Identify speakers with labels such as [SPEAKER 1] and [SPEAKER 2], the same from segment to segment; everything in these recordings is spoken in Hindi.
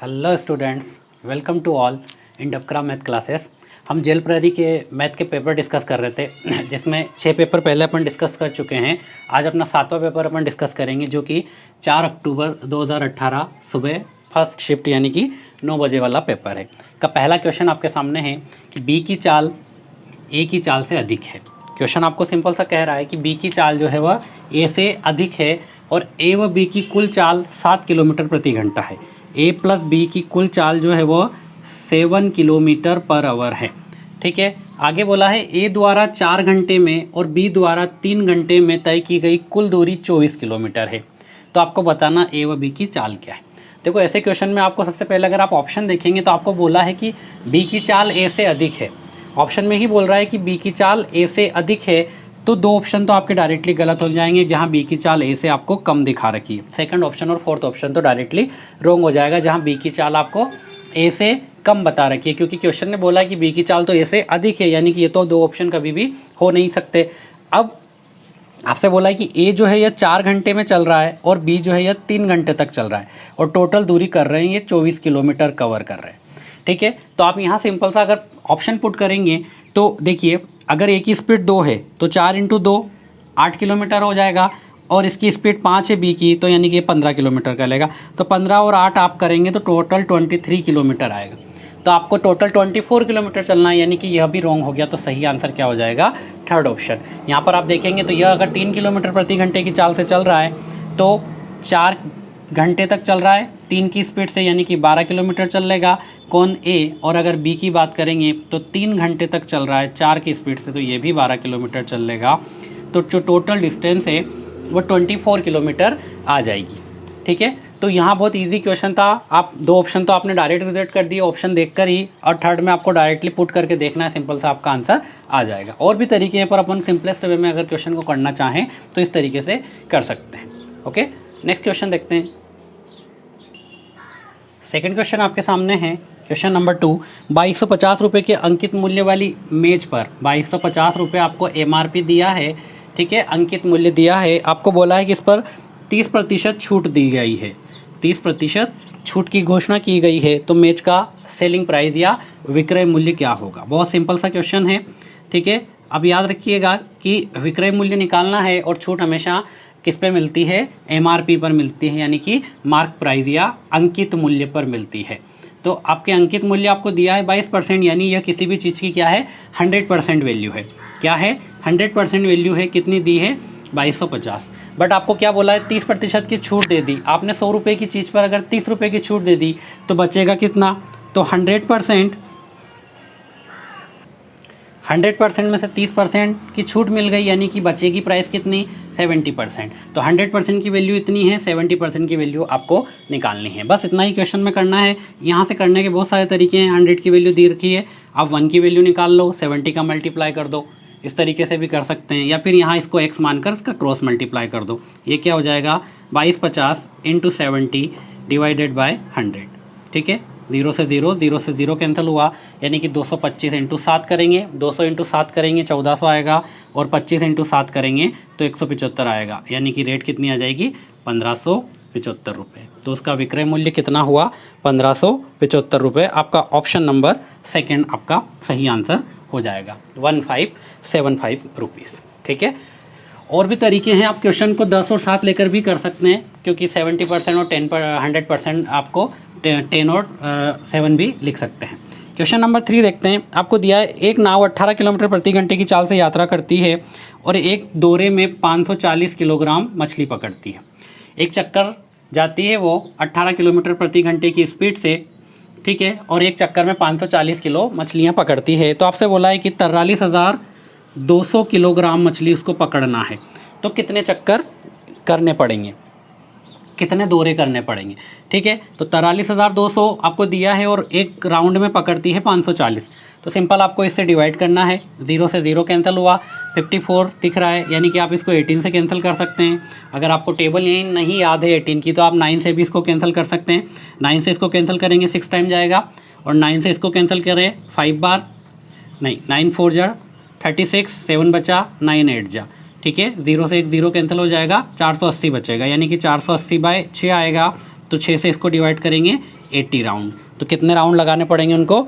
[SPEAKER 1] Hello students, welcome to all in डबकरा मैथ क्लासेस। हम जेल प्रहरी के मैथ के पेपर डिस्कस कर रहे थे जिसमें 6 पेपर पहले अपन डिस्कस कर चुके हैं। आज अपना 7वां पेपर अपन डिस्कस करेंगे जो कि 4 अक्टूबर 2018 सुबह फर्स्ट शिफ्ट यानी कि 9 बजे वाला पेपर है। का पहला क्वेश्चन आपके सामने है कि बी की चाल ए की चाल से अधिक है। क्वेश्चन आपको सिंपल सा कह रहा है कि बी की चाल जो है वह ए से अधिक है और ए व बी की कुल चाल 7 किलोमीटर प्रति घंटा है। ए प्लस बी की कुल चाल जो है वो 7 किलोमीटर पर आवर है। ठीक है, आगे बोला है ए द्वारा 4 घंटे में और बी द्वारा 3 घंटे में तय की गई कुल दूरी 24 किलोमीटर है। तो आपको बताना ए व बी की चाल क्या है। देखो, ऐसे क्वेश्चन में आपको सबसे पहले अगर आप ऑप्शन देखेंगे तो आपको बोला है कि बी की चाल ए से अधिक है। ऑप्शन में ही बोल रहा है कि बी की चाल ए से अधिक है, तो 2 ऑप्शन तो आपके डायरेक्टली गलत हो जाएंगे जहां बी की चाल ए से आपको कम दिखा रखी है। सेकंड ऑप्शन और फोर्थ ऑप्शन तो डायरेक्टली रॉन्ग हो जाएगा जहां बी की चाल आपको ए से कम बता रखी है, क्योंकि क्वेश्चन ने बोला कि बी की चाल तो ए से अधिक है, यानी कि ये तो 2 ऑप्शन कभी भी हो नहीं सकते। अब आपसे बोला है कि ए जो है यह 4 घंटे में चल रहा है और बी जो है यह 3 घंटे तक चल रहा है और टोटल दूरी कर रहे हैं ये 24 किलोमीटर कवर कर रहे हैं। ठीक है, तो आप यहाँ सिंपल सा अगर ऑप्शन पुट करेंगे तो देखिए, अगर ए की स्पीड 2 है तो 4 × 2 8 किलोमीटर हो जाएगा और इसकी स्पीड 5 है बी की, तो यानी कि 15 किलोमीटर का लेगा। तो 15 और 8 आप करेंगे तो टोटल 23 किलोमीटर आएगा। तो आपको टोटल 24 किलोमीटर चलना है, यानी कि यह भी रॉन्ग हो गया। तो सही आंसर क्या हो जाएगा? Third option. यहाँ पर आप देखेंगे तो यह अगर 3 किलोमीटर प्रति घंटे की चाल से चल रहा है तो 4 घंटे तक चल रहा है 3 की स्पीड से, यानी कि 12 किलोमीटर चल लेगा कौन ए। और अगर बी की बात करेंगे तो 3 घंटे तक चल रहा है 4 की स्पीड से, तो ये भी 12 किलोमीटर चल लेगा। तो जो टोटल डिस्टेंस है वो 24 किलोमीटर आ जाएगी। ठीक है, तो यहाँ बहुत इजी क्वेश्चन था। आप 2 ऑप्शन तो आपने डायरेक्ट रिजेक्ट कर दिए ऑप्शन देखकर ही, और थर्ड में आपको डायरेक्टली पुट करके देखना है, सिंपल सा आपका आंसर आ जाएगा। और भी तरीके हैं पर अपन सिंपलेस्ट वे में अगर क्वेश्चन को करना चाहें तो इस तरीके से कर सकते हैं। ओके, नेक्स्ट क्वेश्चन देखते हैं। सेकंड क्वेश्चन आपके सामने है, क्वेश्चन नंबर 2। 2250 रुपये के अंकित मूल्य वाली मेज पर 2250 रुपये आपको MRP दिया है। ठीक है, अंकित मूल्य दिया है। आपको बोला है कि इस पर 30% छूट दी गई है, 30% छूट की घोषणा की गई है। तो मेज का सेलिंग प्राइस या विक्रय मूल्य क्या होगा? बहुत सिंपल सा क्वेश्चन है। ठीक है, अब याद रखिएगा कि विक्रय मूल्य निकालना है और छूट हमेशा किस पे मिलती है? MRP पर मिलती है, यानी कि मार्क प्राइस या अंकित मूल्य पर मिलती है। तो आपके अंकित मूल्य आपको दिया है 22%, यानी यह किसी भी चीज़ की क्या है? 100% वैल्यू है। क्या है? 100% वैल्यू है। कितनी दी है? 2250। बट आपको क्या बोला है? 30% की छूट दे दी। आपने 100 रुपये की चीज़ पर अगर 30 रुपये की छूट दे दी तो बचेगा कितना? तो 100% में से 30% की छूट मिल गई, यानी कि बचेगी प्राइस कितनी? 70%। तो 100% की वैल्यू इतनी है, 70% की वैल्यू आपको निकालनी है। बस इतना ही क्वेश्चन में करना है। यहाँ से करने के बहुत सारे तरीके हैं। 100 की वैल्यू दी रखी है, आप 1 की वैल्यू निकाल लो, 70 का मल्टीप्लाई कर दो, इस तरीके से भी कर सकते हैं। या फिर यहाँ इसको x मानकर इसका क्रॉस मल्टीप्लाई कर दो। ये क्या हो जाएगा? 2250 × 70 डिवाइडेड बाय 100। ठीक है, 0 से 0 कैंसिल हुआ, यानी कि 225 × 7 करेंगे, 200 × 7 करेंगे 1400 आएगा, और 25 × 7 करेंगे तो 175 आएगा, यानी कि रेट कितनी आ जाएगी? 1575 रुपये। तो उसका विक्रय मूल्य कितना हुआ? 1575 रुपये। आपका ऑप्शन नंबर सेकंड आपका सही आंसर हो जाएगा, 1575 रुपीज़। ठीक है, और भी तरीके हैं। आप क्वेश्चन को 10 और 7 लेकर भी कर सकते हैं, क्योंकि 70% और 100% आपको 10 और 7 भी लिख सकते हैं। क्वेश्चन नंबर 3 देखते हैं। आपको दिया है एक नाव 18 किलोमीटर प्रति घंटे की चाल से यात्रा करती है और एक दोरे में 540 किलोग्राम मछली पकड़ती है। एक चक्कर जाती है वो 18 किलोमीटर प्रति घंटे की स्पीड से। ठीक है, और एक चक्कर में 540 किलो मछलियाँ पकड़ती है। तो आपसे बोला है कि 43,200 किलोग्राम मछली उसको पकड़ना है, तो कितने चक्कर करने पड़ेंगे, कितने दौरे करने पड़ेंगे? ठीक है, तो 43,200 आपको दिया है और एक राउंड में पकड़ती है 540। तो सिंपल आपको इससे डिवाइड करना है। 0 से 0 कैंसिल हुआ, 54 दिख रहा है, यानी कि आप इसको 18 से कैंसिल कर सकते हैं। अगर आपको टेबल यही नहीं याद है 18 की, तो आप 9 से भी इसको कैंसिल कर सकते हैं। 9 से इसको कैंसिल करेंगे 6 टाइम जाएगा, और 9 से इसको कैंसिल करें 5 बार, नहीं 9 4 जा 36, 7 बचा, 9 8 जा। ठीक है, 0 से एक 0 कैंसिल हो जाएगा, 480 बचेगा, यानी कि 480/6 आएगा। तो 6 से इसको डिवाइड करेंगे 80 राउंड। तो कितने राउंड लगाने पड़ेंगे उनको,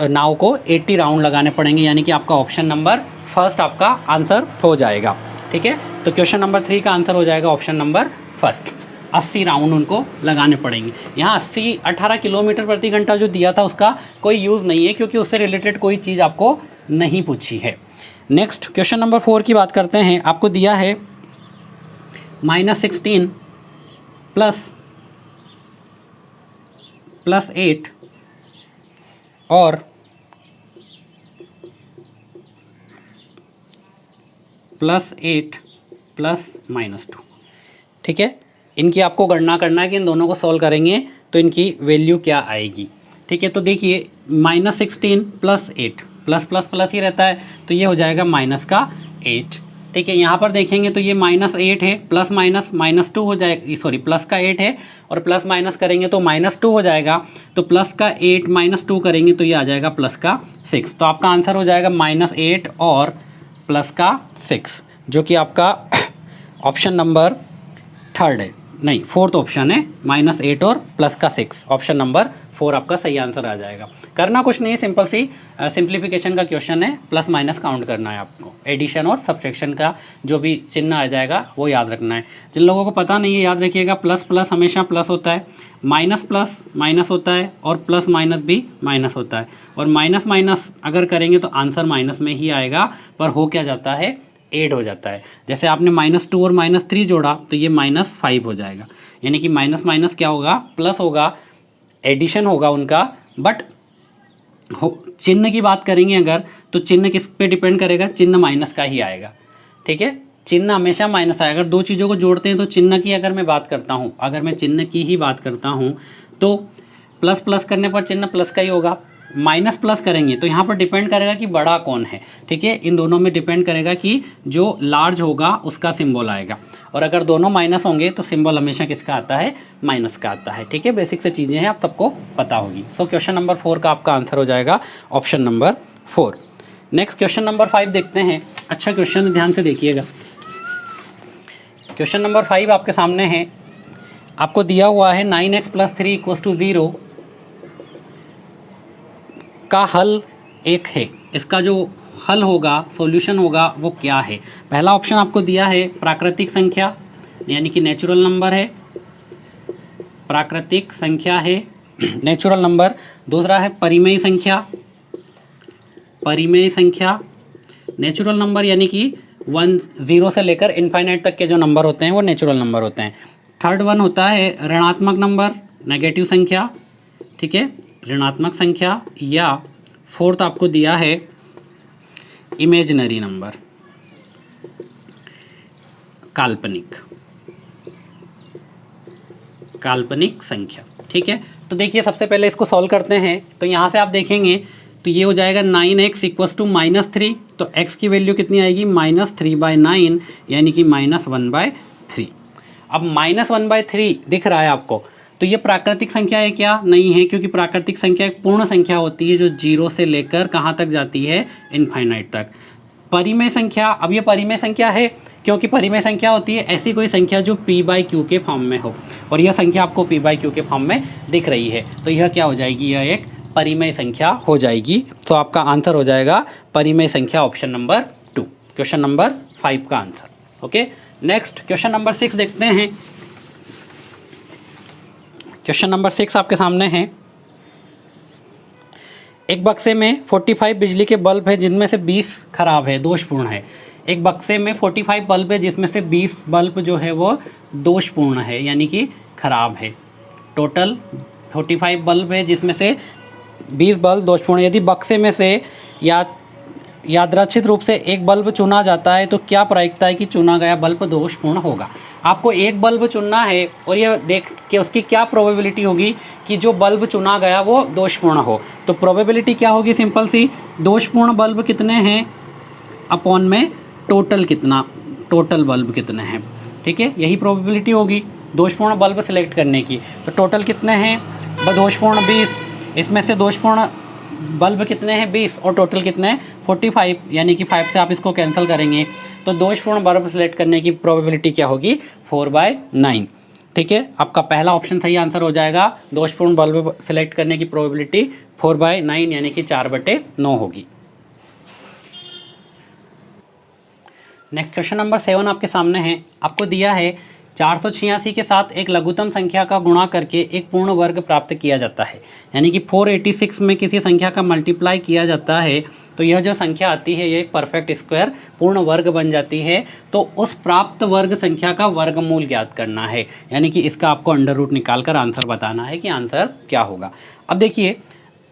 [SPEAKER 1] नाव को 80 राउंड लगाने पड़ेंगे, यानी कि आपका ऑप्शन नंबर फर्स्ट आपका आंसर हो जाएगा। ठीक है, तो क्वेश्चन नंबर 3 का आंसर हो जाएगा ऑप्शन नंबर फर्स्ट। 80 राउंड उनको लगाने पड़ेंगे। यहाँ 18 किलोमीटर प्रति घंटा जो दिया था उसका कोई यूज़ नहीं है, क्योंकि उससे रिलेटेड कोई चीज़ आपको नहीं पूछी है। नेक्स्ट क्वेश्चन नंबर 4 की बात करते हैं। आपको दिया है -16 प्लस 8 और +8 प्लस -2। ठीक है, इनकी आपको गणना करना है कि इन दोनों को सॉल्व करेंगे तो इनकी वैल्यू क्या आएगी। ठीक है, तो देखिए -16 प्लस 8 प्लस प्लस प्लस ही रहता है, तो ये हो जाएगा -8। ठीक है, यहाँ पर देखेंगे तो ये -8 है, प्लस माइनस -2 हो जाएगा, सॉरी प्लस का 8 है और प्लस माइनस करेंगे तो -2 हो जाएगा। तो प्लस का 8 -2 करेंगे तो ये आ जाएगा प्लस का 6। तो आपका आंसर हो जाएगा -8 और प्लस का 6, जो कि आपका ऑप्शन नंबर थर्ड है, नहीं 4th ऑप्शन है। -8 और प्लस का 6, ऑप्शन नंबर 4 आपका सही आंसर आ जाएगा। करना कुछ नहीं है, सिंपल सी सिंप्लीफिकेशन का क्वेश्चन है, प्लस माइनस काउंट करना है आपको। एडिशन और सब्ट्रैक्शन का जो भी चिन्ह आ जाएगा वो याद रखना है। जिन लोगों को पता नहीं है याद रखिएगा, प्लस प्लस हमेशा प्लस होता है, माइनस प्लस माइनस होता है और प्लस माइनस भी माइनस होता है। और माइनस माइनस अगर करेंगे तो आंसर माइनस में ही आएगा, पर हो क्या जाता है, ऐड हो जाता है। जैसे आपने -2 और -3 जोड़ा तो ये -5 हो जाएगा, यानी कि माइनस माइनस क्या होगा, प्लस होगा, एडिशन होगा उनका। बट चिन्ह की बात करेंगे अगर, तो चिन्ह किस पे डिपेंड करेगा, चिन्ह माइनस का ही आएगा। ठीक है, चिन्ह हमेशा माइनस आएगा। अगर दो चीज़ों को जोड़ते हैं तो चिन्ह की अगर मैं बात करता हूँ, अगर मैं चिन्ह की ही बात करता हूँ तो प्लस प्लस करने पर चिन्ह प्लस का ही होगा, माइनस प्लस करेंगे तो यहाँ पर डिपेंड करेगा कि बड़ा कौन है। ठीक है, इन दोनों में डिपेंड करेगा कि जो लार्ज होगा उसका सिंबल आएगा, और अगर दोनों माइनस होंगे तो सिंबल हमेशा किसका आता है, माइनस का आता है। ठीक है, बेसिक से चीज़ें हैं, आप सबको पता होगी। सो क्वेश्चन नंबर 4 का आपका आंसर हो जाएगा option number 4। Next question number 5 देखते हैं। अच्छा क्वेश्चन ध्यान से देखिएगा। क्वेश्चन नंबर 5 आपके सामने है। आपको दिया हुआ है 9x + 3 = 0 का हल 1 है। इसका जो हल होगा, सॉल्यूशन होगा, वो क्या है। पहला ऑप्शन आपको दिया है प्राकृतिक संख्या, यानी कि नेचुरल नंबर है, प्राकृतिक संख्या है, नेचुरल नंबर। दूसरा है परिमेय संख्या, परिमेय संख्या, नेचुरल नंबर, यानी कि 0 से लेकर इनफाइनाइट तक के जो नंबर होते हैं वो नेचुरल नंबर होते हैं। थर्ड वन होता है ऋणात्मक नंबर, नेगेटिव संख्या। ठीक है, ऋणात्मक संख्या। या फोर्थ आपको दिया है इमेजिनरी नंबर, काल्पनिक, काल्पनिक संख्या। ठीक है, तो देखिए सबसे पहले इसको सॉल्व करते हैं। तो यहाँ से आप देखेंगे तो ये हो जाएगा 9x = -3, तो x की वैल्यू कितनी आएगी, -3/9, यानी कि -1/3। अब -1/3 दिख रहा है आपको, तो ये प्राकृतिक संख्या है क्या, नहीं है, क्योंकि प्राकृतिक संख्या एक पूर्ण संख्या होती है जो 0 से लेकर कहाँ तक जाती है, इनफाइनाइट तक। परिमेय संख्या, अब ये परिमेय संख्या है क्योंकि परिमेय संख्या होती है ऐसी कोई संख्या जो p/q के फॉर्म में हो, और यह संख्या आपको p/q के फॉर्म में दिख रही है, तो यह क्या हो जाएगी, यह एक परिमेय संख्या हो जाएगी। तो आपका आंसर हो जाएगा परिमेय संख्या, ऑप्शन नंबर 2, क्वेश्चन नंबर 5 का answer. Okay, next question number 6 देखते हैं। क्वेश्चन नंबर 6 आपके सामने है। एक बक्से में 45 बिजली के बल्ब है जिनमें से 20 खराब है, दोषपूर्ण है। एक बक्से में 45 बल्ब है जिसमें से 20 बल्ब जो है वो दोषपूर्ण है, यानी कि खराब है। टोटल 45 बल्ब है जिसमें से 20 बल्ब दोषपूर्ण। यदि बक्से में से यादृच्छिक रूप से एक बल्ब चुना जाता है तो क्या प्रायिकता है कि चुना गया बल्ब दोषपूर्ण होगा। आपको एक बल्ब चुनना है और यह देख के उसकी क्या प्रोबेबिलिटी होगी कि जो बल्ब चुना गया वो दोषपूर्ण हो। तो प्रोबेबिलिटी क्या होगी, सिंपल सी, दोषपूर्ण बल्ब कितने हैं अपॉन में टोटल कितना, टोटल बल्ब कितने हैं। ठीक है, यही प्रोबेबिलिटी होगी दोषपूर्ण बल्ब सेलेक्ट करने की। तो टोटल कितने हैं, दोषपूर्ण 20, इसमें से दोषपूर्ण बल्ब कितने हैं 20 और टोटल कितने हैं 45, यानी कि 5 से आप इसको कैंसिल करेंगे तो दोषपूर्ण बल्ब सेलेक्ट करने की प्रोबेबिलिटी क्या होगी 4/9। ठीक है, आपका पहला ऑप्शन सही आंसर हो जाएगा। दोषपूर्ण बल्ब सिलेक्ट करने की प्रोबेबिलिटी 4/9 यानी कि 4/9 होगी। नेक्स्ट क्वेश्चन नंबर 7 आपके सामने है। आपको दिया है 486 के साथ एक लघुत्तम संख्या का गुणा करके एक पूर्ण वर्ग प्राप्त किया जाता है, यानी कि 486 में किसी संख्या का मल्टीप्लाई किया जाता है तो यह जो संख्या आती है ये एक परफेक्ट स्क्वायर पूर्ण वर्ग बन जाती है। तो उस प्राप्त वर्ग संख्या का वर्गमूल ज्ञात करना है, यानी कि इसका आपको अंडर रूट निकाल कर आंसर बताना है कि आंसर क्या होगा। अब देखिए,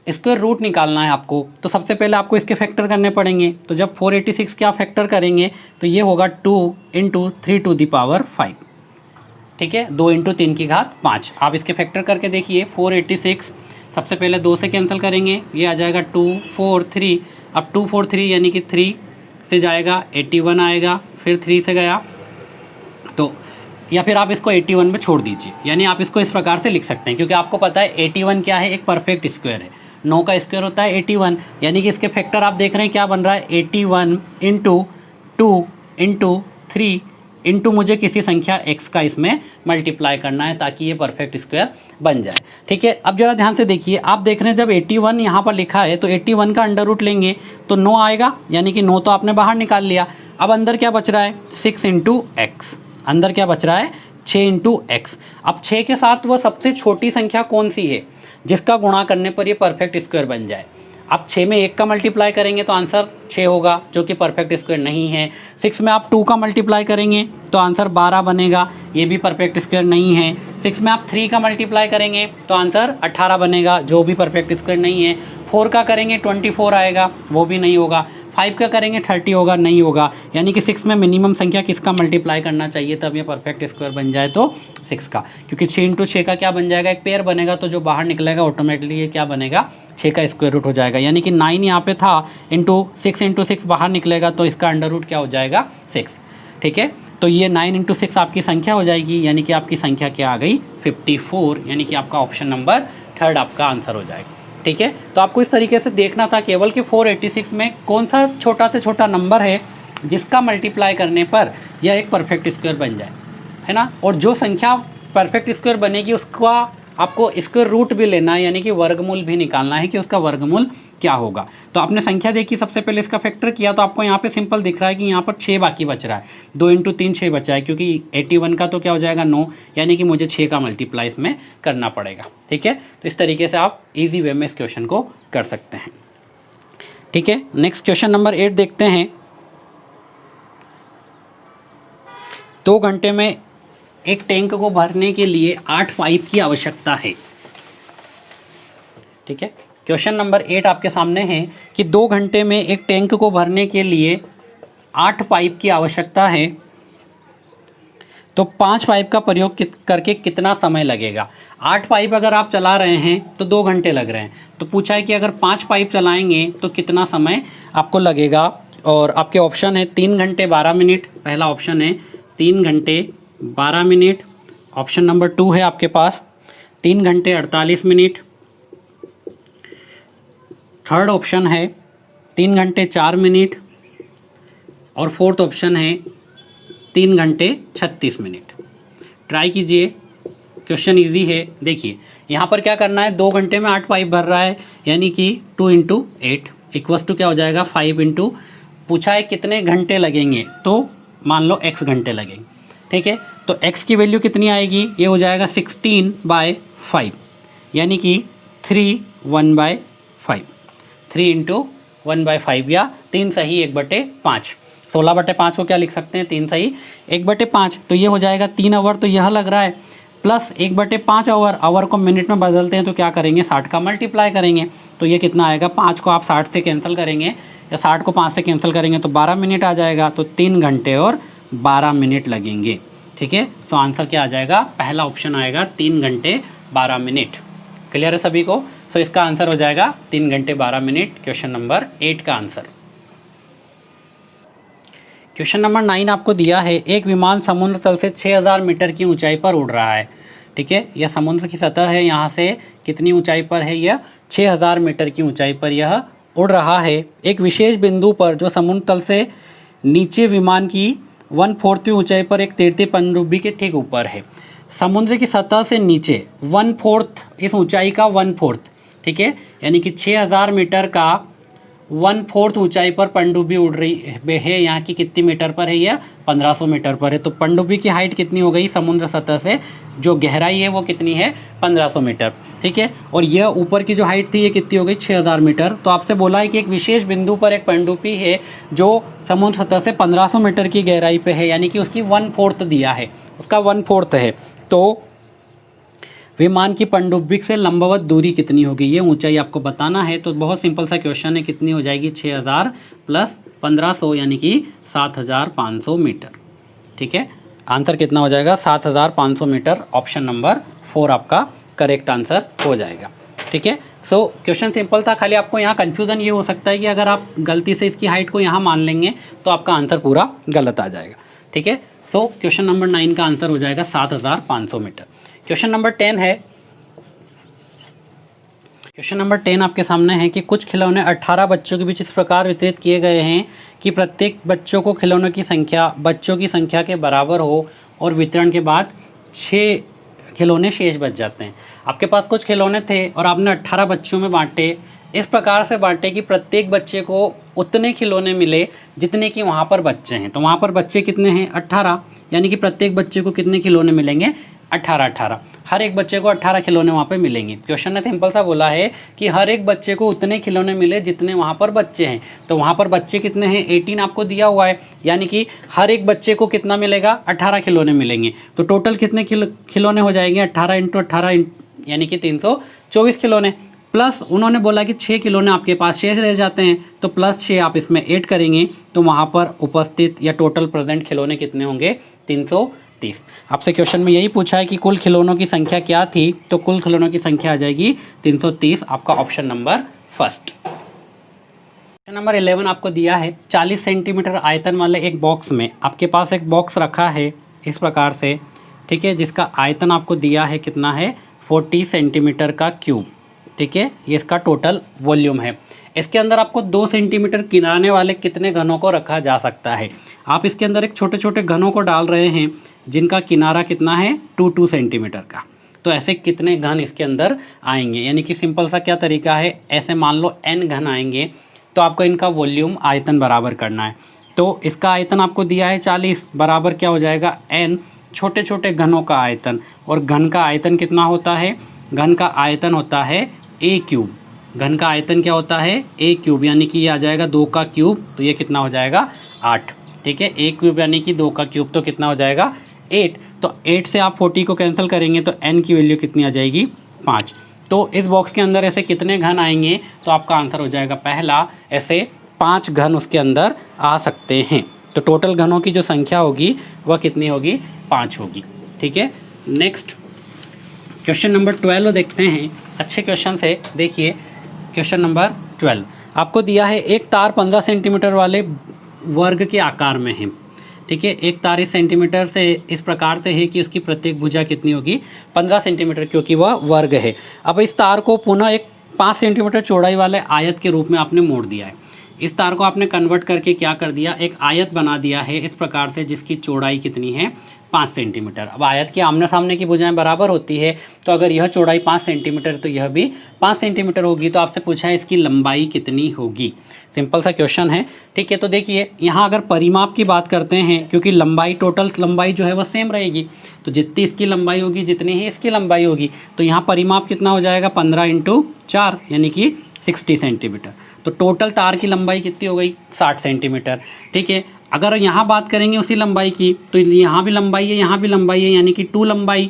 [SPEAKER 1] स्क्वायर रूट निकालना है आपको, तो सबसे पहले आपको इसके फैक्टर करने पड़ेंगे। तो जब 486 के आप फैक्टर करेंगे तो ये होगा 2 × 3⁵, ठीक है, 2 × 3 की घात 5। आप इसके फैक्टर करके देखिए, 486 सबसे पहले 2 से कैंसिल करेंगे, ये आ जाएगा 2 4 3। अब 2 4 3 यानी कि 3 से जाएगा 81 आएगा, फिर 3 से गया तो, या फिर आप इसको 81 में छोड़ दीजिए, यानी आप इसको इस प्रकार से लिख सकते हैं, क्योंकि आपको पता है 81 क्या है, एक परफेक्ट स्क्वायर है। 9 का स्क्वायर होता है 81, यानी कि इसके फैक्टर आप देख रहे हैं क्या बन रहा है, 81 × 2 × 3 इंटू मुझे किसी संख्या x का इसमें मल्टीप्लाई करना है ताकि ये परफेक्ट स्क्वायर बन जाए। ठीक है, अब जरा ध्यान से देखिए, आप देख रहे हैं जब 81 यहाँ पर लिखा है तो 81 का अंडर रूट लेंगे तो 9 आएगा, यानी कि 9 तो आपने बाहर निकाल लिया। अब अंदर क्या बच रहा है, 6 × x, अंदर क्या बच रहा है, 6 × x। अब 6 के साथ वह सबसे छोटी संख्या कौन सी है जिसका गुणा करने पर ये परफेक्ट स्क्वायर बन जाए। आप 6 में 1 का मल्टीप्लाई करेंगे तो आंसर 6 होगा, जो कि परफेक्ट स्क्वायर नहीं है। 6 में आप 2 का मल्टीप्लाई करेंगे तो आंसर 12 बनेगा, ये भी परफेक्ट स्क्वायर नहीं है। 6 में आप 3 का मल्टीप्लाई करेंगे तो आंसर 18 बनेगा, जो भी परफेक्ट स्क्वायर नहीं है। 4 का करेंगे 24 आएगा, वो भी नहीं होगा। 5 का करेंगे 30 होगा, नहीं होगा। यानी कि 6 में मिनिमम संख्या किसका मल्टीप्लाई करना चाहिए तब ये परफेक्ट स्क्वायर बन जाए, तो 6 का, क्योंकि 6 × 6 का क्या बन जाएगा, एक पेयर बनेगा, तो जो बाहर निकलेगा ऑटोमेटिकली ये क्या बनेगा, 6 का स्क्वायर रूट हो जाएगा। यानी कि 9 यहाँ पे था, इंटू 6 × 6 बाहर निकलेगा तो इसका अंडर रूट क्या हो जाएगा, 6। ठीक है, तो ये 9 × 6 आपकी संख्या हो जाएगी, यानी कि आपकी संख्या क्या आ गई, 54, यानी कि आपका ऑप्शन नंबर 3 आपका आंसर हो जाएगा। ठीक है, तो आपको इस तरीके से देखना था केवल कि 486 में कौन सा छोटा से छोटा नंबर है जिसका मल्टीप्लाई करने पर यह एक परफेक्ट स्क्वायर बन जाए, है ना। और जो संख्या परफेक्ट स्क्वायर बनेगी उसका आपको स्क्वायर रूट भी लेना है, यानी कि वर्गमूल भी निकालना है कि उसका वर्गमूल क्या होगा। तो आपने संख्या देखी, सबसे पहले इसका फैक्टर किया तो आपको यहाँ पे सिंपल दिख रहा है कि यहाँ पर 6 बाकी बच रहा है, 2 × 3 6 बचा है, क्योंकि 81 का तो क्या हो जाएगा 9, यानी कि मुझे 6 का मल्टीप्लाई इसमें करना पड़ेगा। ठीक है, तो इस तरीके से आप ईजी वे में इस क्वेश्चन को कर सकते हैं। ठीक है, नेक्स्ट क्वेश्चन नंबर 8 देखते हैं। 2 घंटे में एक टैंक को भरने के लिए 8 पाइप की आवश्यकता है। ठीक है, क्वेश्चन नंबर 8 आपके सामने है कि 2 घंटे में एक टैंक को भरने के लिए 8 पाइप की आवश्यकता है, तो 5 पाइप का प्रयोग करके कितना समय लगेगा। 8 पाइप अगर आप चला रहे हैं तो 2 घंटे लग रहे हैं, तो पूछा है कि अगर 5 पाइप चलाएंगे तो कितना समय आपको लगेगा। और आपके ऑप्शन है 3 घंटे 12 मिनट, पहला ऑप्शन है 3 घंटे 12 मिनट। ऑप्शन नंबर 2 है आपके पास 3 घंटे 48 मिनट। थर्ड ऑप्शन है 3 घंटे 4 मिनट। और फोर्थ ऑप्शन है 3 घंटे 36 मिनट। ट्राई कीजिए, क्वेश्चन इजी है। देखिए यहाँ पर क्या करना है, 2 घंटे में 8 पाइप भर रहा है, यानी कि 2 × 8 इक्वल्स टू क्या हो जाएगा, 5 × पूछा है कितने घंटे लगेंगे, तो मान लो x घंटे लगेंगे। ठीक है, तो x की वैल्यू कितनी आएगी, ये हो जाएगा 16/5, यानी कि 3 1/5, 3 × 1/5 या 3 सही 1/5। 16/5 को क्या लिख सकते हैं, 3 सही 1/5, तो ये हो जाएगा 3 आवर, तो यह लग रहा है, प्लस 1/5 आवर को मिनट में बदलते हैं तो क्या करेंगे, 60 का मल्टीप्लाई करेंगे, तो ये कितना आएगा, 5 को आप 60 से कैंसिल करेंगे या 60 को 5 से कैंसिल करेंगे तो 12 मिनट आ जाएगा, तो 3 घंटे और 12 मिनट लगेंगे। ठीक है, सो आंसर क्या आ जाएगा, पहला ऑप्शन आएगा 3 घंटे 12 मिनट। क्लियर है सभी को। सो इसका आंसर हो जाएगा 3 घंटे 12 मिनट, क्वेश्चन नंबर 8 का आंसर। क्वेश्चन नंबर 9 आपको दिया है, एक विमान समुद्र तल से 6000 मीटर की ऊंचाई पर उड़ रहा है। ठीक है, यह समुद्र की सतह है, यहाँ से कितनी ऊंचाई पर है, यह 6000 मीटर की ऊंचाई पर यह उड़ रहा है। एक विशेष बिंदु पर जो समुद्र तल से नीचे विमान की 1/4 ऊंचाई पर एक तैरती पनडुब्बी के ठीक ऊपर है। समुद्र की सतह से नीचे 1/4 इस ऊंचाई का 1/4, ठीक है, यानी कि 6000 मीटर का 1/4 ऊंचाई पर पनडुब्बी उड़ रही है। यहाँ की कितनी मीटर पर है? यह 1500 मीटर पर है। तो पनडुब्बी की हाइट कितनी हो गई? समुद्र सतह से जो गहराई है वो कितनी है? 1500 मीटर, ठीक है। और यह ऊपर की जो हाइट थी ये कितनी हो गई? 6000 मीटर। तो आपसे बोला है कि एक विशेष बिंदु पर एक पनडुब्बी है जो समुद्र सतह से 1500 मीटर की गहराई पे है, यानी कि उसकी 1/4 दिया है, उसका 1/4 है। तो विमान की पनडुब्बी से लंबवत दूरी कितनी होगी? ये ऊंचाई आपको बताना है। तो बहुत सिंपल सा क्वेश्चन है, कितनी हो जाएगी? 6000 प्लस 1500 यानी कि 7500 मीटर, ठीक है। आंसर कितना हो जाएगा? 7500 मीटर। ऑप्शन नंबर 4 आपका करेक्ट आंसर हो जाएगा, ठीक है। सो क्वेश्चन सिंपल था, खाली आपको यहाँ कन्फ्यूज़न ये हो सकता है कि अगर आप गलती से इसकी हाइट को यहाँ मान लेंगे तो आपका आंसर पूरा गलत आ जाएगा, ठीक है। सो क्वेश्चन नंबर 9 का आंसर हो जाएगा 7500 मीटर। क्वेश्चन नंबर 10 है। क्वेश्चन नंबर 10 आपके सामने है कि कुछ खिलौने 18 बच्चों के बीच इस प्रकार वितरित किए गए हैं कि प्रत्येक बच्चों को खिलौनों की संख्या के बराबर हो और वितरण के बाद 6 खिलौने शेष बच जाते हैं। आपके पास कुछ खिलौने थे और आपने 18 बच्चों में बांटे। इस प्रकार से बांटे कि प्रत्येक बच्चे को उतने खिलौने मिले जितने कि वहाँ पर बच्चे हैं। तो वहाँ पर बच्चे कितने हैं? 18, यानी कि प्रत्येक बच्चे को कितने खिलौने मिलेंगे? 18। हर एक बच्चे को 18 खिलौने वहाँ पे मिलेंगे। क्वेश्चन ने सिंपल सा बोला है कि हर एक बच्चे को उतने खिलौने मिले जितने वहाँ पर बच्चे हैं। तो वहाँ पर बच्चे कितने हैं? 18 आपको दिया हुआ है, यानी कि हर एक बच्चे को कितना मिलेगा? 18 खिलौने मिलेंगे। तो टोटल कितने खिलौने हो जाएंगे? 18 × 18 यानी कि 324 खिलौने। प्लस उन्होंने बोला कि 6 खिलौने आपके पास शेष रह जाते हैं, तो +6 आप इसमें ऐड करेंगे तो वहाँ पर उपस्थित या टोटल प्रेजेंट खिलौने कितने होंगे? 330। आपसे क्वेश्चन में यही पूछा है कि कुल खिलौनों की संख्या क्या थी, तो कुल खिलौनों की संख्या आ जाएगी 330। आपका option number first. Question number 11 आपको दिया है 40 सेंटीमीटर आयतन वाले एक बॉक्स में आपके पास एक बॉक्स रखा है इस प्रकार से, ठीक है, जिसका आयतन आपको दिया है कितना है? 40 सेंटीमीटर का क्यूब, ठीक है। ये इसका टोटल वॉल्यूम है। इसके अंदर आपको 2 सेंटीमीटर किनारे वाले कितने घनों को रखा जा सकता है? आप इसके अंदर एक छोटे छोटे घनों को डाल रहे हैं जिनका किनारा कितना है? 2 सेंटीमीटर का। तो ऐसे कितने घन इसके अंदर आएंगे? यानी कि सिंपल सा क्या तरीका है, ऐसे मान लो n घन आएंगे तो आपको इनका वॉल्यूम आयतन बराबर करना है। तो इसका आयतन आपको दिया है 40, बराबर क्या हो जाएगा? n छोटे छोटे घनों का आयतन। और घन का आयतन कितना होता है? घन का आयतन होता है a क्यूब। घन का आयतन क्या होता है? a क्यूब, यानी कि ये आ जाएगा 2 का क्यूब, तो ये कितना हो जाएगा? 8, ठीक है। a क्यूब यानी कि 2 का क्यूब, तो कितना हो जाएगा? 8। तो 8 से आप 40 को कैंसिल करेंगे तो n की वैल्यू कितनी आ जाएगी? 5। तो इस बॉक्स के अंदर ऐसे कितने घन आएंगे? तो आपका आंसर हो जाएगा पहला, ऐसे 5 घन उसके अंदर आ सकते हैं। तो टोटल घनों की जो संख्या होगी वह कितनी होगी? 5 होगी, ठीक है। नेक्स्ट क्वेश्चन नंबर 12 देखते हैं। अच्छे क्वेश्चन से देखिए। क्वेश्चन नंबर 12 आपको दिया है एक तार 15 सेंटीमीटर वाले वर्ग के आकार में है, ठीक है। एक तार इस सेंटीमीटर से इस प्रकार से है कि उसकी प्रत्येक भुजा कितनी होगी? 15 सेंटीमीटर, क्योंकि वह वर्ग है। अब इस तार को पुनः एक 5 सेंटीमीटर चौड़ाई वाले आयत के रूप में आपने मोड़ दिया है। इस तार को आपने कन्वर्ट करके क्या कर दिया? एक आयत बना दिया है इस प्रकार से, जिसकी चौड़ाई कितनी है? 5 सेंटीमीटर। अब आयत की आमने सामने की भुजाएं बराबर होती है, तो अगर यह चौड़ाई 5 सेंटीमीटर तो यह भी 5 सेंटीमीटर होगी। तो आपसे पूछा है इसकी लंबाई कितनी होगी। सिंपल सा क्वेश्चन है, ठीक है। तो देखिए यहाँ अगर परिमाप की बात करते हैं, क्योंकि लंबाई टोटल लंबाई जो है वह सेम रहेगी, तो जितनी इसकी लंबाई होगी जितनी ही इसकी लंबाई होगी। तो यहाँ परिमाप कितना हो जाएगा? 15 × 4 यानी कि 60 सेंटीमीटर। तो टोटल तार की लंबाई कितनी हो गई? 60 सेंटीमीटर, ठीक है। अगर यहाँ बात करेंगे उसी लंबाई की, तो यहाँ भी लंबाई है, यहाँ भी लंबाई है, यानी कि 2 लंबाई,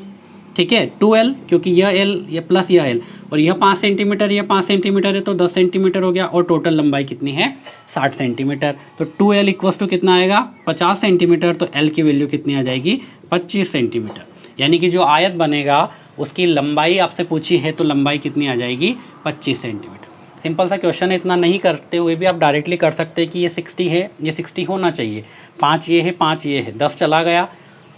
[SPEAKER 1] ठीक है, 2l, क्योंकि यह l ये प्लस यह l, और यह 5 सेंटीमीटर, यह 5 सेंटीमीटर है, तो 10 सेंटीमीटर हो गया। और टोटल लंबाई कितनी है? 60 सेंटीमीटर। तो 2l = कितना आएगा? 50 सेंटीमीटर। तो l की वैल्यू कितनी आ जाएगी? 25 सेंटीमीटर। यानी कि जो आयत बनेगा उसकी लंबाई आपसे पूछी है, तो लंबाई कितनी आ जाएगी? 25 सेंटीमीटर। सिंपल सा क्वेश्चन है, इतना नहीं करते हुए भी आप डायरेक्टली कर सकते हैं कि ये 60 है, ये 60 होना चाहिए, 5 ये है, 5 ये है, 10 चला गया,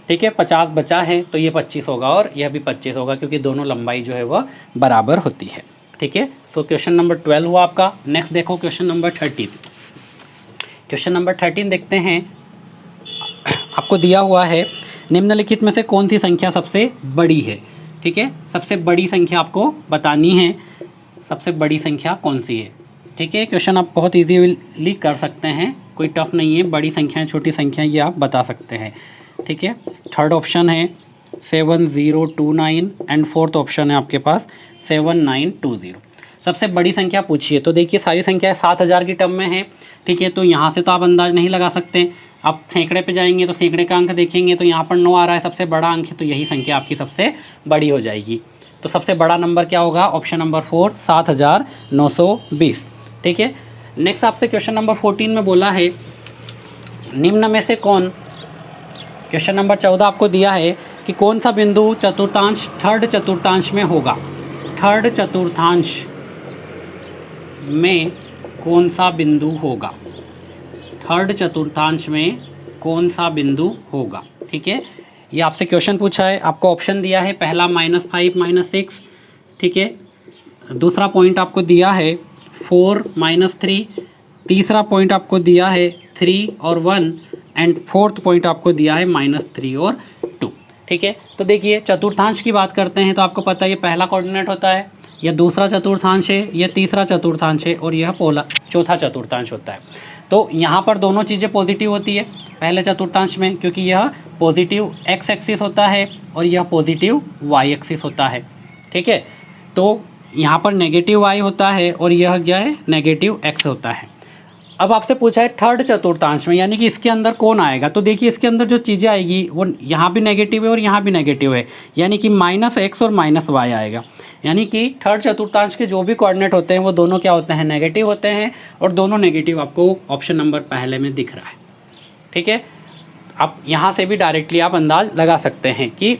[SPEAKER 1] ठीक है, 50 बचा है, तो ये 25 होगा और यह भी 25 होगा, क्योंकि दोनों लंबाई जो है वह बराबर होती है, ठीक है। तो क्वेश्चन नंबर 12 हुआ आपका। नेक्स्ट देखो क्वेश्चन नंबर 13। क्वेश्चन नंबर 13 देखते हैं। आपको दिया हुआ है निम्नलिखित में से कौन सी संख्या सबसे बड़ी है। ठीक है, सबसे बड़ी संख्या आपको बतानी है, सबसे बड़ी संख्या कौन सी है। ठीक है, क्वेश्चन आप बहुत इजीली कर सकते हैं, कोई टफ नहीं है, बड़ी संख्या छोटी संख्या ये आप बता सकते हैं। ठीक है, थर्ड ऑप्शन है 7029 एंड फोर्थ ऑप्शन है आपके पास 7920। सबसे बड़ी संख्या पूछिए, तो देखिए सारी संख्या 7000 की टर्म में है। ठीक है, तो यहाँ से तो आप अंदाज नहीं लगा सकते, आप सैकड़े पे जाएंगे तो सैकड़े का अंक देखेंगे तो यहाँ पर 9 आ रहा है, सबसे बड़ा अंक है, तो यही संख्या आपकी सबसे बड़ी हो जाएगी। तो सबसे बड़ा नंबर क्या होगा, ऑप्शन नंबर 4 7920। ठीक है, नेक्स्ट आपसे क्वेश्चन नंबर 14 में बोला है निम्न में से कौन, क्वेश्चन नंबर 14 आपको दिया है कि कौन सा बिंदु चतुर्थांश थर्ड चतुर्थांश में होगा। थर्ड चतुर्थांश में कौन सा बिंदु होगा, थर्ड चतुर्थांश में कौन सा बिंदु होगा। ठीक है, ये आपसे क्वेश्चन पूछा है, आपको ऑप्शन दिया है, पहला -5 -6। ठीक है, दूसरा पॉइंट आपको दिया है 4 -3, तीसरा पॉइंट आपको दिया है 3 और 1 एंड फोर्थ पॉइंट आपको दिया है -3 और 2। ठीक है, तो देखिए चतुर्थांश की बात करते हैं तो आपको पता है ये पहला कोऑर्डिनेट होता है, यह दूसरा चतुर्थांश है, यह तीसरा चतुर्थांश है और यह चौथा चतुर्थांश होता है। तो यहाँ पर दोनों चीज़ें पॉजिटिव होती है पहले चतुर्थांश में, क्योंकि यह पॉजिटिव x एक्सिस होता है और यह पॉजिटिव y एक्सिस होता है। ठीक है, तो यहाँ पर नेगेटिव y होता है और यह क्या है, नेगेटिव x होता है। अब आपसे पूछा है थर्ड चतुर्थांश में, यानी कि इसके अंदर कौन आएगा, तो देखिए इसके अंदर जो चीज़ें आएगी वो यहाँ भी नेगेटिव है और यहाँ भी नेगेटिव है, यानी कि -x और -y आएगा। यानी कि थर्ड चतुर्थांश के जो भी कोऑर्डिनेट होते हैं वो दोनों क्या होते हैं, नेगेटिव होते हैं, और दोनों नेगेटिव आपको ऑप्शन नंबर पहले में दिख रहा है। ठीक है, आप यहाँ से भी डायरेक्टली आप अंदाज लगा सकते हैं कि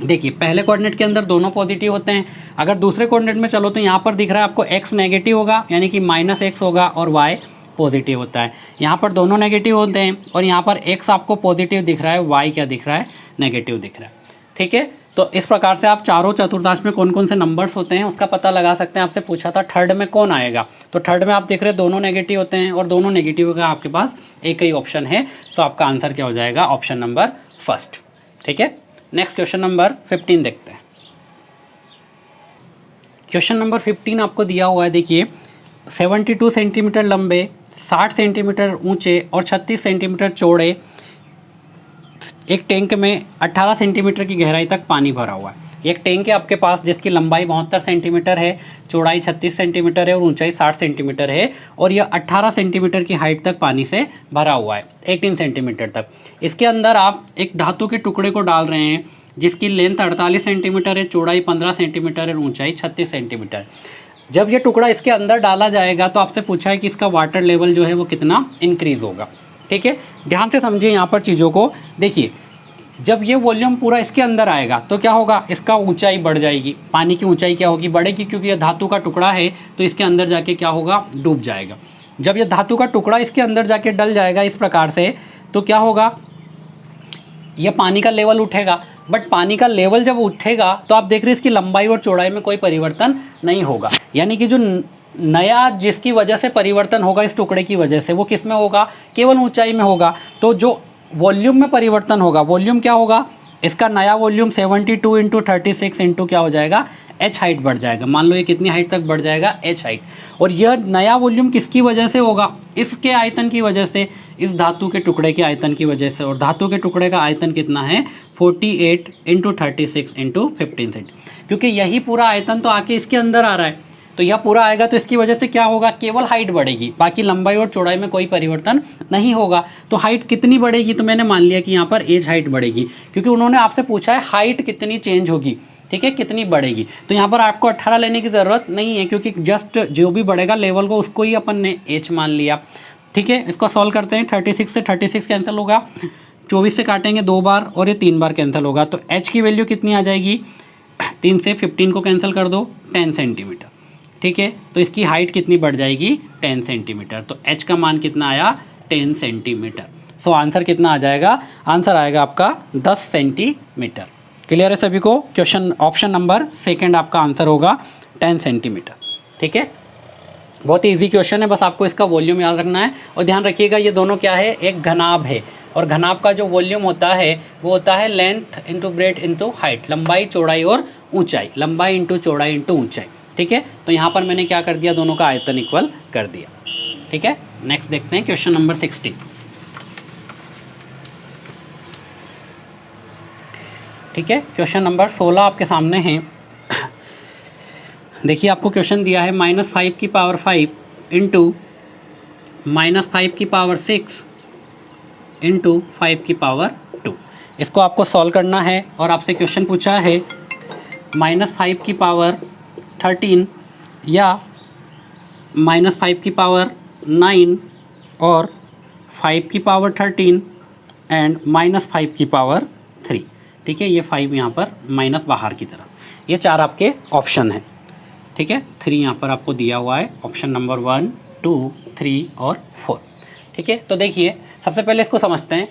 [SPEAKER 1] देखिए पहले कोऑर्डिनेट के अंदर दोनों पॉजिटिव होते हैं, अगर दूसरे कोऑर्डिनेट में चलो तो यहाँ पर दिख रहा है आपको x नेगेटिव होगा, यानी कि -x होगा और y पॉजिटिव होता है। यहाँ पर दोनों नेगेटिव होते हैं और यहाँ पर x आपको पॉजिटिव दिख रहा है, y क्या दिख रहा है, नेगेटिव दिख रहा है। ठीक है, तो इस प्रकार से आप चारों चतुर्थांश में कौन कौन से नंबर्स होते हैं उसका पता लगा सकते हैं। आपसे पूछा था थर्ड में कौन आएगा, तो थर्ड में आप देख रहे हैं दोनों नेगेटिव होते हैं और दोनों नेगेटिव का आपके पास एक ही ऑप्शन है, तो आपका आंसर क्या हो जाएगा, ऑप्शन नंबर फर्स्ट। ठीक है, नेक्स्ट क्वेश्चन नंबर 15 देखते हैं। क्वेश्चन नंबर 15 आपको दिया हुआ है, देखिए 72 सेंटीमीटर लंबे, 60 सेंटीमीटर ऊंचे और 36 सेंटीमीटर चौड़े एक टैंक में 18 सेंटीमीटर की गहराई तक पानी भरा हुआ है। एक टैंक है आपके पास जिसकी लंबाई 72 सेंटीमीटर है, चौड़ाई 36 सेंटीमीटर है और ऊंचाई 60 सेंटीमीटर है, और यह 18 सेंटीमीटर की हाइट तक पानी से भरा हुआ है, 18 सेंटीमीटर तक। इसके अंदर आप एक धातु के टुकड़े को डाल रहे हैं जिसकी लेंथ 48 सेंटीमीटर है, चौड़ाई 15 सेंटीमीटर है और ऊंचाई 36 सेंटीमीटर। जब ये टुकड़ा इसके अंदर डाला जाएगा तो आपसे पूछा है कि इसका वाटर लेवल जो है वो कितना इंक्रीज़ होगा। ठीक है, ध्यान से समझिए यहाँ पर चीज़ों को। देखिए जब ये वॉल्यूम पूरा इसके अंदर आएगा तो क्या होगा, इसका ऊंचाई बढ़ जाएगी, पानी की ऊंचाई क्या होगी, बढ़ेगी, क्योंकि यह धातु का टुकड़ा है तो इसके अंदर जाके क्या होगा, डूब जाएगा। जब यह धातु का टुकड़ा इसके अंदर जाके डल जाएगा इस प्रकार से, तो क्या होगा, यह पानी का लेवल उठेगा। बट पानी का लेवल जब उठेगा तो आप देख रहे हैं इसकी लंबाई और चौड़ाई में कोई परिवर्तन नहीं होगा, यानी कि जो नया जिसकी वजह से परिवर्तन होगा इस टुकड़े की वजह से, वो किस में होगा, केवल ऊंचाई में होगा। तो जो वॉल्यूम में परिवर्तन होगा, वॉल्यूम क्या होगा, इसका नया वॉल्यूम 72 इंटू 36 इंटू क्या हो जाएगा, h हाइट बढ़ जाएगा। मान लो ये कितनी हाइट तक बढ़ जाएगा, h हाइट। और यह नया वॉल्यूम किसकी वजह से होगा, इसके आयतन की वजह से, इस धातु के टुकड़े के आयतन की वजह से। और धातु के टुकड़े का आयतन कितना है, 48 इंटू 36 इंटू 15 सेंट, क्योंकि यही पूरा आयतन तो आके इसके अंदर आ रहा है, तो यह पूरा आएगा तो इसकी वजह से क्या होगा, केवल हाइट बढ़ेगी, बाकी लंबाई और चौड़ाई में कोई परिवर्तन नहीं होगा। तो हाइट कितनी बढ़ेगी, तो मैंने मान लिया कि यहाँ पर एज हाइट बढ़ेगी, क्योंकि उन्होंने आपसे पूछा है हाइट कितनी चेंज होगी। ठीक है, कितनी बढ़ेगी, तो यहाँ पर आपको 18 लेने की ज़रूरत नहीं है, क्योंकि जस्ट जो भी बढ़ेगा लेवल को उसको ही अपन ने एच मान लिया। ठीक है, इसको सॉल्व करते हैं। 36 से 36 कैंसिल होगा, 24 से काटेंगे 2 बार और ये 3 बार कैंसिल होगा, तो एच की वैल्यू कितनी आ जाएगी, 3 से 15 को कैंसिल कर दो, 10 सेंटीमीटर। ठीक है, तो इसकी हाइट कितनी बढ़ जाएगी, 10 सेंटीमीटर। तो h का मान कितना आया, 10 सेंटीमीटर। सो आंसर कितना आ जाएगा, आंसर आएगा आपका 10 सेंटीमीटर। क्लियर है सभी को, क्वेश्चन ऑप्शन नंबर सेकंड आपका आंसर होगा 10 सेंटीमीटर। ठीक है, बहुत ही ईजी क्वेश्चन है, बस आपको इसका वॉल्यूम याद रखना है। और ध्यान रखिएगा ये दोनों क्या है, एक घनाभ है, और घनाभ का जो वॉल्यूम होता है वो होता है length into breadth into height, लंबाई चौड़ाई और ऊंचाई, लंबाई इंटू चौड़ाई इंटू ऊंचाई। ठीक है, तो यहाँ पर मैंने क्या कर दिया, दोनों का आयतन इक्वल कर दिया। ठीक है, नेक्स्ट देखते हैं क्वेश्चन नंबर 16। ठीक है, क्वेश्चन नंबर 16 आपके सामने है। देखिए आपको क्वेश्चन दिया है -5 की पावर 5 इंटू -5 की पावर 6 इंटू 5 की पावर 2। इसको आपको सॉल्व करना है और आपसे क्वेश्चन पूछा है -5 की पावर 13 या -5 की पावर 9 और 5 की पावर 13 एंड -5 की पावर 3। ठीक है, ये 5 यहाँ पर माइनस बाहर की तरफ, ये 4 आपके ऑप्शन हैं। ठीक है, 3 यहाँ पर आपको दिया हुआ है, ऑप्शन नंबर 1, 2, 3 और 4। ठीक है, तो देखिए सबसे पहले इसको समझते हैं।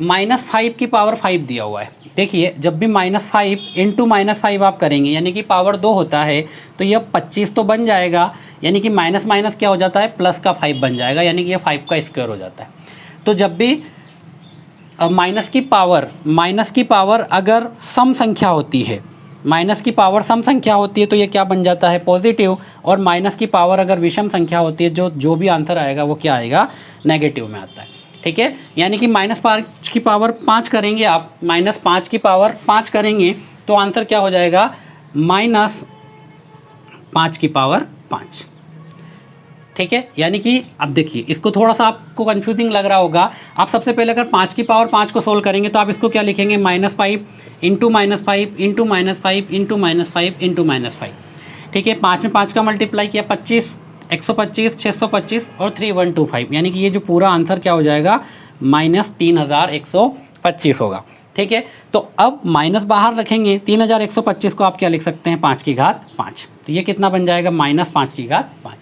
[SPEAKER 1] -5 की पावर 5 दिया हुआ है। देखिए जब भी -5 इंटू -5 आप करेंगे यानी कि पावर 2 होता है तो यह 25 तो बन जाएगा, यानी कि माइनस माइनस क्या हो जाता है, प्लस का 5 बन जाएगा, यानी कि यह 5 का स्क्वायर हो जाता है। तो जब भी माइनस की पावर अगर सम संख्या होती है, माइनस की पावर सम संख्या होती है तो ये क्या बन जाता है, पॉजिटिव, और माइनस की पावर अगर विषम संख्या होती है जो भी आंसर आएगा वो क्या आएगा, नेगेटिव में आता है। ठीक है, यानी कि -5 की पावर 5 करेंगे आप, -5 की पावर 5 करेंगे तो आंसर क्या हो जाएगा, -5 की पावर 5। ठीक है, यानी कि अब देखिए इसको थोड़ा सा आपको कंफ्यूजिंग लग रहा होगा। आप सबसे पहले अगर 5 की पावर 5 को सोल्व करेंगे तो आप इसको क्या लिखेंगे, -5 इंटू -5 इंटू -5 इंटू -5 इंटू -5। ठीक है, 5 में 5 का मल्टीप्लाई किया 25, 125, 625 और 3125, यानी कि ये जो पूरा आंसर क्या हो जाएगा, -3125 होगा। ठीक है, तो अब माइनस बाहर रखेंगे, 3125 को आप क्या लिख सकते हैं, 5 की घात 5, तो ये कितना बन जाएगा, -5 की घात 5।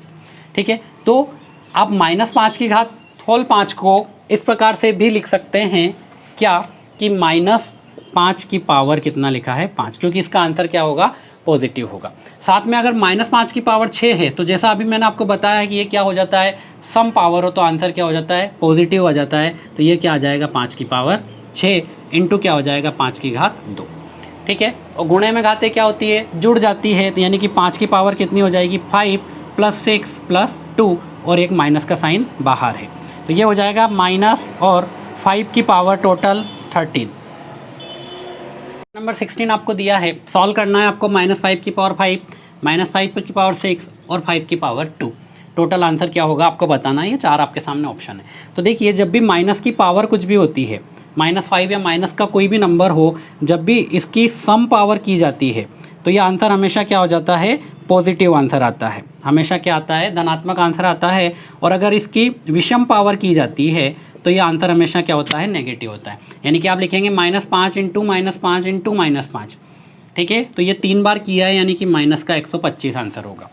[SPEAKER 1] ठीक है, तो आप -5 की घात होल 5 को इस प्रकार से भी लिख सकते हैं क्या, कि -5 की पावर कितना लिखा है, 5, क्योंकि इसका आंसर क्या होगा, पॉजिटिव होगा। साथ में अगर -5 की पावर 6 है तो जैसा अभी मैंने आपको बताया कि ये क्या हो जाता है, सम पावर हो तो आंसर क्या हो जाता है, पॉजिटिव हो जाता है। तो ये क्या आ जाएगा, 5 की पावर 6 इंटू क्या हो जाएगा, 5 की घात 2। ठीक है, और गुणे में घातें क्या होती है, जुड़ जाती है, तो यानी कि 5 की पावर कितनी हो जाएगी, 5 + 6 + 2 और एक माइनस का साइन बाहर है, तो ये हो जाएगा माइनस और 5 की पावर टोटल 13। नंबर 16 आपको दिया है, सॉल्व करना है आपको, -5 की पावर 5, -5 की पावर 6 और 5 की पावर 2। टोटल आंसर क्या होगा आपको बताना है, ये 4 आपके सामने ऑप्शन है। तो देखिए जब भी माइनस की पावर कुछ भी होती है, -5 या माइनस का कोई भी नंबर हो, जब भी इसकी सम पावर की जाती है तो ये आंसर हमेशा क्या हो जाता है, पॉजिटिव आंसर आता है, हमेशा क्या आता है, धनात्मक आंसर आता है। और अगर इसकी विषम पावर की जाती है तो ये आंसर हमेशा क्या होता है, नेगेटिव होता है। यानी कि आप लिखेंगे -5 इंटू -5 इंटू -5। ठीक है, तो ये 3 बार किया है, यानी कि माइनस का 125 आंसर होगा।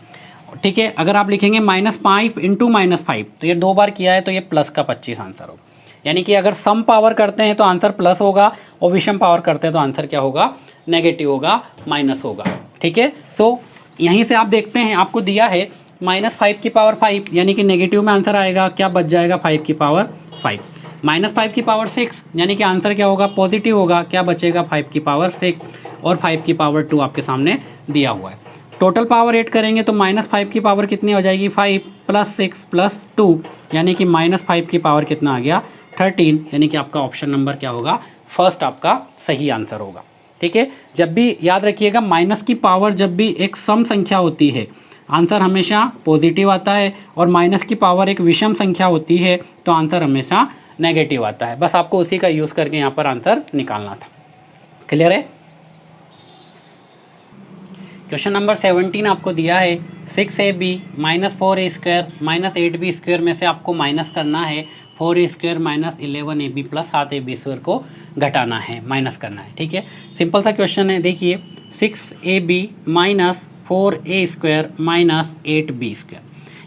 [SPEAKER 1] ठीक है, अगर आप लिखेंगे -5 इंटू -5 तो ये 2 बार किया है, तो ये प्लस का 25 आंसर होगा। यानी कि अगर सम पावर करते हैं तो आंसर प्लस होगा, और विषम पावर करते हैं तो आंसर क्या होगा, नेगेटिव होगा, माइनस होगा। ठीक है, तो यहीं से आप देखते हैं आपको दिया है -5 की पावर 5, यानी कि नेगेटिव में आंसर आएगा, क्या बच जाएगा, 5 की पावर 5। -5 की पावर 6, यानी कि आंसर क्या होगा, पॉजिटिव होगा, क्या बचेगा, 5 की पावर 6 और 5 की पावर 2 आपके सामने दिया हुआ है। टोटल पावर 8 करेंगे तो -5 की पावर कितनी हो जाएगी, 5 + 6 + 2, यानी कि -5 की पावर कितना आ गया, 13, यानी कि आपका ऑप्शन नंबर क्या होगा, फर्स्ट आपका सही आंसर होगा। ठीक है, जब भी याद रखिएगा माइनस की पावर जब भी एक सम संख्या होती है आंसर हमेशा पॉजिटिव आता है, और माइनस की पावर एक विषम संख्या होती है तो आंसर हमेशा नेगेटिव आता है। बस आपको उसी का यूज़ करके यहाँ पर आंसर निकालना था। क्लियर है। क्वेश्चन नंबर 17 आपको दिया है 6ab - 4a² - 8b² में से आपको माइनस करना है 4a² - 11ab + 7ab² को घटाना है, माइनस करना है। ठीक है, सिंपल सा क्वेश्चन है। देखिए 6ab - 4a² - 8b²,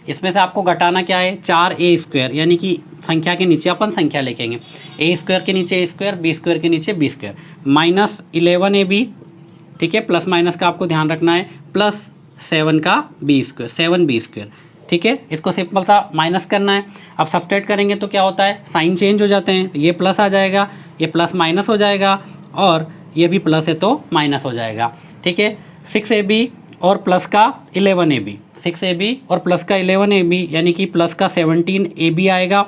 [SPEAKER 1] इसमें से आपको घटाना क्या है, 4a², यानी कि संख्या के नीचे अपन संख्या लिखेंगे, a² के नीचे a², b² के नीचे b², -11ab, ठीक है, प्लस माइनस का आपको ध्यान रखना है, +7 का b², 7b², ठीक है, इसको सिंपल सा माइनस करना है। अब सब्सट्रैक्ट करेंगे तो क्या होता है, साइन चेंज हो जाते हैं, ये प्लस आ जाएगा, ये प्लस माइनस हो जाएगा, और ये भी प्लस है तो माइनस हो जाएगा। ठीक है, 6ab और प्लस का 11ab, 6ab और प्लस का 11ab यानी कि प्लस का 17ab आएगा,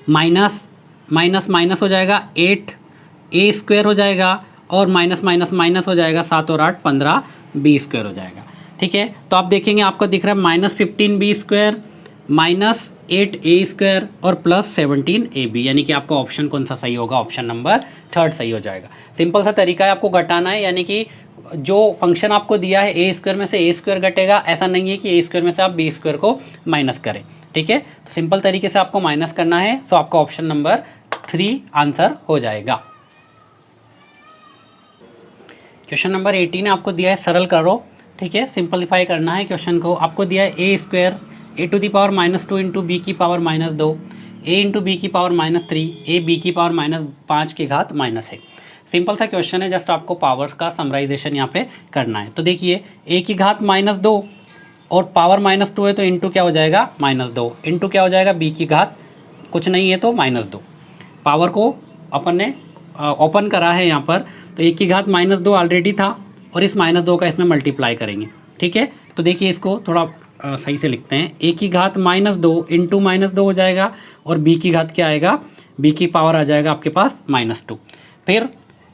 [SPEAKER 1] माइनस माइनस माइनस हो जाएगा, 8a स्क्वायर हो जाएगा, और माइनस माइनस माइनस हो जाएगा, 7 और 8 15 b स्क्वायर हो जाएगा। ठीक है, तो आप देखेंगे आपको दिख रहा है -15b square minus 8a square और प्लस 17ab, यानी कि आपका ऑप्शन कौन सा सही होगा, ऑप्शन नंबर 3 सही हो जाएगा। सिंपल सा तरीका है आपको घटाना है, यानी कि जो फंक्शन आपको दिया है a स्क्वायर में से a स्क्वायर घटेगा, ऐसा नहीं है कि a स्क्वायर में से आप b स्क्वायर को माइनस करें। ठीक है, तो सिंपल तरीके से आपको माइनस करना है, तो आपका ऑप्शन नंबर 3 आंसर हो जाएगा। क्वेश्चन नंबर 18 आपको दिया है सरल करो। ठीक है, सिंपलीफाई करना है क्वेश्चन को। आपको दिया है a square a⁻² into b की पावर -2, a इंटू b की पावर -3, a b की पावर -5 की घात -1। सिंपल सा क्वेश्चन है, जस्ट आपको पावर्स का समराइजेशन यहाँ पे करना है। तो देखिए a की घात -2 और पावर -2 है तो इंटू क्या हो जाएगा, -2 इंटू क्या हो जाएगा, b की घात कुछ नहीं है तो -2। पावर को अपन ने ओपन करा है यहाँ पर, तो a की घात -2 ऑलरेडी था और इस -2 का इसमें मल्टीप्लाई करेंगे। ठीक है, तो देखिए इसको थोड़ा सही से लिखते हैं, a की घात -2 इंटू -2 हो जाएगा, और b की घात क्या आएगा, b की पावर आ जाएगा आपके पास -2, फिर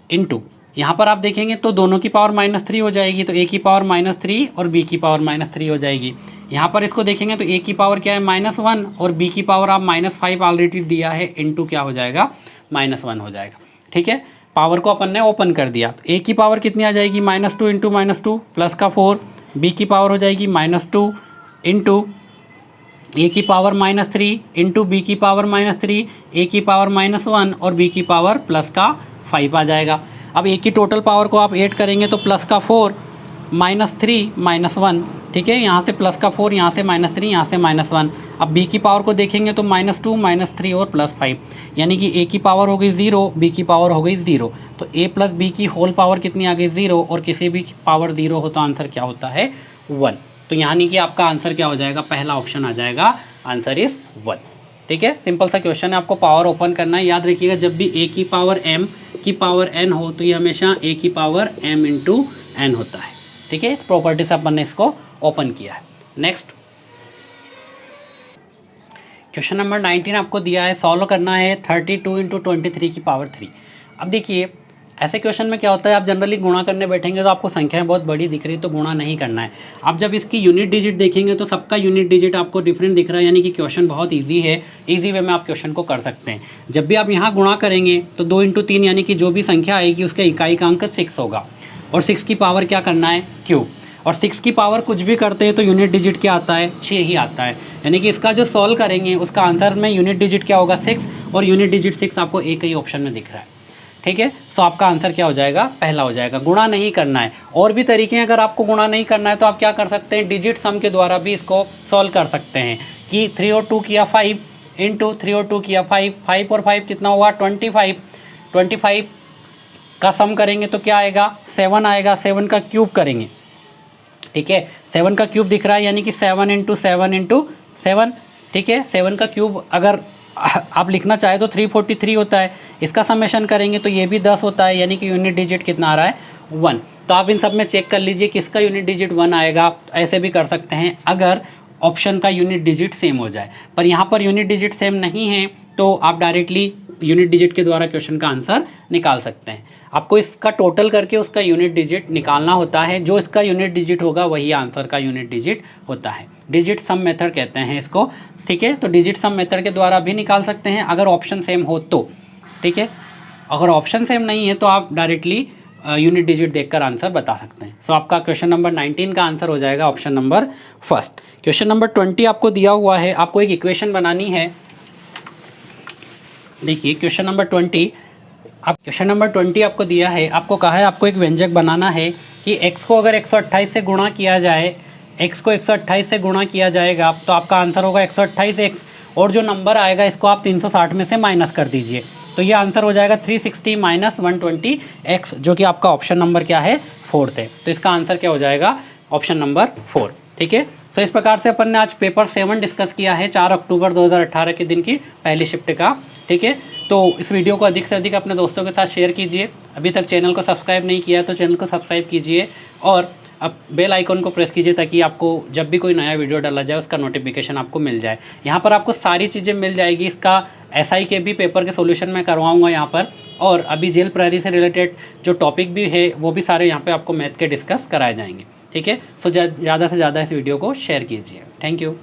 [SPEAKER 1] इंटू यहाँ पर आप देखेंगे तो दोनों की पावर -3 हो जाएगी, तो a की पावर -3 और b की पावर -3 हो जाएगी। यहाँ पर इसको देखेंगे तो a की पावर क्या है, -1, और b की पावर आप -5 ऑलरेडी दिया है, इंटू क्या हो जाएगा, -1 हो जाएगा। ठीक है, पावर को अपन ने ओपन कर दिया, तो a की पावर कितनी आ जाएगी, -2 इंटू -2 प्लस का 4, b की पावर हो जाएगी -2 इंटू a की पावर -3 इंटू b की पावर -3, a की पावर -1 और b की पावर प्लस का 5 आ जाएगा। अब a की टोटल पावर को आप ऐड करेंगे तो प्लस का 4 -3 -1, ठीक है, यहाँ से प्लस का 4, यहाँ से -3, यहाँ से -1। अब b की पावर को देखेंगे तो -2 -3 और +5, यानी कि a की पावर हो गई 0, b की पावर हो गई 0, तो a प्लस b की होल पावर कितनी आ गई, 0, और किसी भी पावर 0 हो तो आंसर क्या होता है, 1। तो यानी कि आपका आंसर क्या हो जाएगा, पहला ऑप्शन आ जाएगा, आंसर इज 1। ठीक है, सिंपल सा क्वेश्चन है, आपको पावर ओपन करना है। याद रखिएगा जब भी a की पावर m की पावर n हो तो ये हमेशा a की पावर m इंटू n होता है। ठीक है, इस प्रॉपर्टी से अपन ने इसको ओपन किया है। नेक्स्ट क्वेश्चन नंबर 19 आपको दिया है, सॉल्व करना है 32 इंटू 23 की पावर 3। अब देखिए ऐसे क्वेश्चन में क्या होता है, आप जनरली गुणा करने बैठेंगे तो आपको संख्याएं बहुत बड़ी दिख रही है तो गुणा नहीं करना है। आप जब इसकी यूनिट डिजिट देखेंगे तो सबका यूनिट डिजिट आपको डिफरेंट दिख रहा है, यानी कि क्वेश्चन बहुत इजी है, इजी वे में आप क्वेश्चन को कर सकते हैं। जब भी आप यहाँ गुणा करेंगे तो 2 इंटू 3 यानी कि जो भी संख्या आएगी उसका इकाई का अंक 6 होगा, और 6 की पावर क्या करना है, क्यूब, और 6 की पावर कुछ भी करते हैं तो यूनिट डिजिट क्या आता है, 6 ही आता है। यानी कि इसका जो सॉल्व करेंगे उसका आंसर में यूनिट डिजिट क्या होगा, 6, और यूनिट डिजिट 6 आपको एक ही ऑप्शन में दिख रहा है। ठीक है, तो आपका आंसर क्या हो जाएगा, पहला हो जाएगा। गुणा नहीं करना है, और भी तरीके हैं, अगर आपको गुणा नहीं करना है तो आप क्या कर सकते हैं, डिजिट सम के द्वारा भी इसको सॉल्व कर सकते हैं कि 3 और 2 किया 5 इंटू 3 और 2 किया 5, 5 और 5 कितना हुआ 25, 25 का सम करेंगे तो क्या आएगा, 7 आएगा, 7 का क्यूब करेंगे। ठीक है, 7 का क्यूब दिख रहा है, यानी कि 7 इंटू 7 इंटू 7। ठीक है, 7 का क्यूब अगर आप लिखना चाहे तो 343 होता है, इसका समेशन करेंगे तो ये भी 10 होता है, यानी कि यूनिट डिजिट कितना आ रहा है, 1। तो आप इन सब में चेक कर लीजिए किसका यूनिट डिजिट 1 आएगा। ऐसे भी कर सकते हैं अगर ऑप्शन का यूनिट डिजिट सेम हो जाए, पर यहाँ पर यूनिट डिजिट सेम नहीं है तो आप डायरेक्टली यूनिट डिजिट के द्वारा क्वेश्चन का आंसर निकाल सकते हैं। आपको इसका टोटल करके उसका यूनिट डिजिट निकालना होता है, जो इसका यूनिट डिजिट होगा वही आंसर का यूनिट डिजिट होता है। डिजिट सम मेथड कहते हैं इसको। ठीक है, तो डिजिट सम मेथड के द्वारा भी निकाल सकते हैं अगर ऑप्शन सेम हो तो। ठीक है, अगर ऑप्शन सेम नहीं है तो आप डायरेक्टली यूनिट डिजिट देखकर आंसर बता सकते हैं। सो आपका क्वेश्चन नंबर 19 का आंसर हो जाएगा option number first. Question number 20 आपको दिया हुआ है, आपको एक इक्वेशन बनानी है। देखिए क्वेश्चन नंबर 20 आपको दिया है, आपको कहा है आपको एक व्यंजक बनाना है कि x को अगर 128 से गुणा किया जाए, x को 128 से गुणा किया जाएगा तो आपका आंसर होगा 128x, और जो नंबर आएगा इसको आप 360 में से माइनस कर दीजिए, तो ये आंसर हो जाएगा 360 माइनस 120x, जो कि आपका ऑप्शन नंबर क्या है, 4th है। तो इसका आंसर क्या हो जाएगा, ऑप्शन नंबर 4। ठीक है, तो इस प्रकार से अपन ने आज पेपर 7 डिस्कस किया है 4 अक्टूबर 2018 के दिन की पहली शिफ्ट का। ठीक है, तो इस वीडियो को अधिक से अधिक अपने दोस्तों के साथ शेयर कीजिए। अभी तक चैनल को सब्सक्राइब नहीं किया तो चैनल को सब्सक्राइब कीजिए और अब बेल आइकन को प्रेस कीजिए ताकि आपको जब भी कोई नया वीडियो डाला जाए उसका नोटिफिकेशन आपको मिल जाए। यहाँ पर आपको सारी चीज़ें मिल जाएगी। इसका एसआई के भी पेपर के सॉल्यूशन मैं करवाऊँगा यहाँ पर, और अभी जेल प्रहरी से रिलेटेड जो टॉपिक भी है वो भी सारे यहाँ पे आपको मैथ के डिस्कस कराए जाएंगे। ठीक है, सो ज़्यादा से ज़्यादा इस वीडियो को शेयर कीजिए। Thank you.